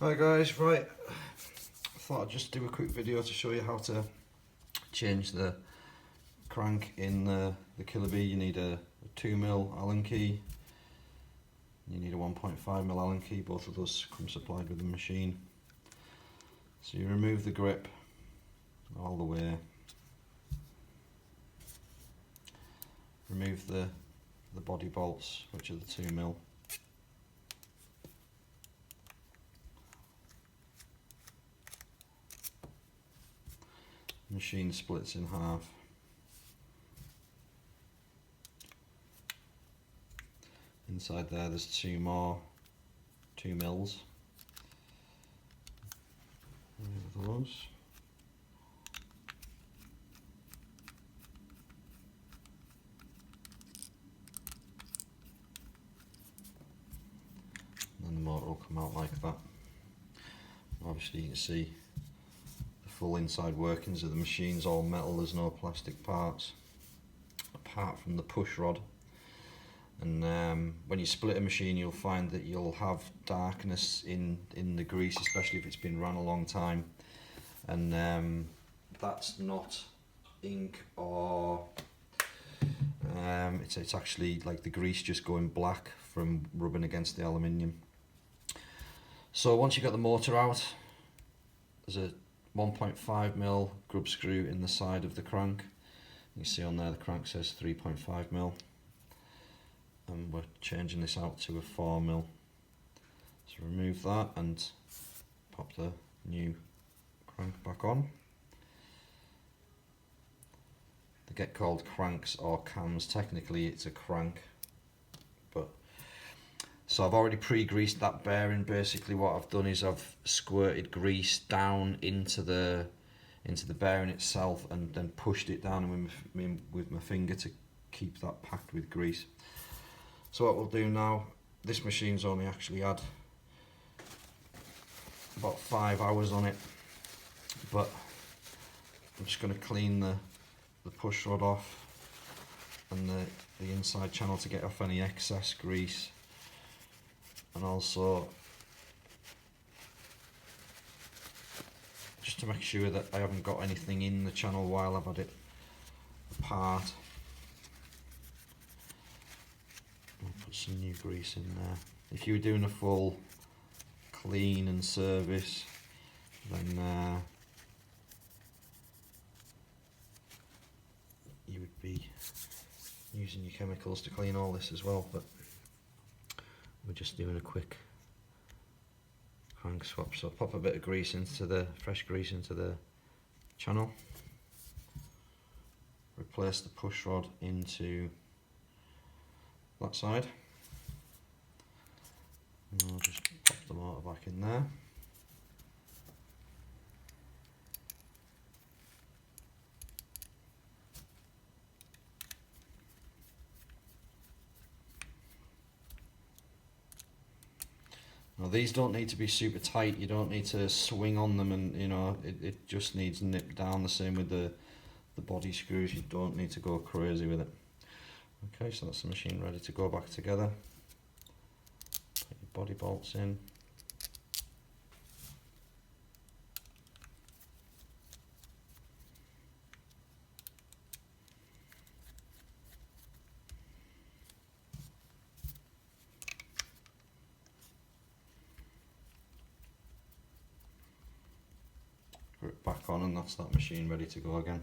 Hi guys, right, I thought I'd just do a quick video to show you how to change the crank in the KillerBee. You need a 2mm Allen key, you need a 1.5mm Allen key, both of those come supplied with the machine. So you remove the grip all the way, remove the body bolts, which are the 2mm. Machine splits in half. Inside there's two more 2mm. Remove those. And then the motor will come out like that. Obviously you can see the full inside workings of the machine's all metal, there's no plastic parts apart from the push rod. And when you split a machine, you'll find that you'll have darkness in the grease, especially if it's been run a long time. And that's not ink or it's actually like the grease just going black from rubbing against the aluminium. So once you've got the motor out, there's a 1.5mm grub screw in the side of the crank. You see on there the crank says 3.5mm. And we're changing this out to a 4mm. So remove that and pop the new crank back on. They get called cranks or cams. Technically it's a crank, but so I've already pre-greased that bearing. Basically what I've done is I've squirted grease down into the bearing itself and then pushed it down with my finger to keep that packed with grease. So what we'll do now, this machine's only actually had about 5 hours on it, but I'm just going to clean the push rod off and the inside channel to get off any excess grease, and also just to make sure that I haven't got anything in the channel while I've had it apart. I'll put some new grease in there. If you were doing a full clean and service, then you would be using your chemicals to clean all this as well, but we're just doing a quick crank swap. So pop a bit of grease into fresh grease into the channel, replace the push rod into that side, and I'll just pop the motor back in there. Now these don't need to be super tight, you don't need to swing on them, and you know it just needs nipped down. The same with the body screws, you don't need to go crazy with it. Okay, so that's the machine ready to go back together. Put your body bolts in. Put it back on, and that's that machine ready to go again.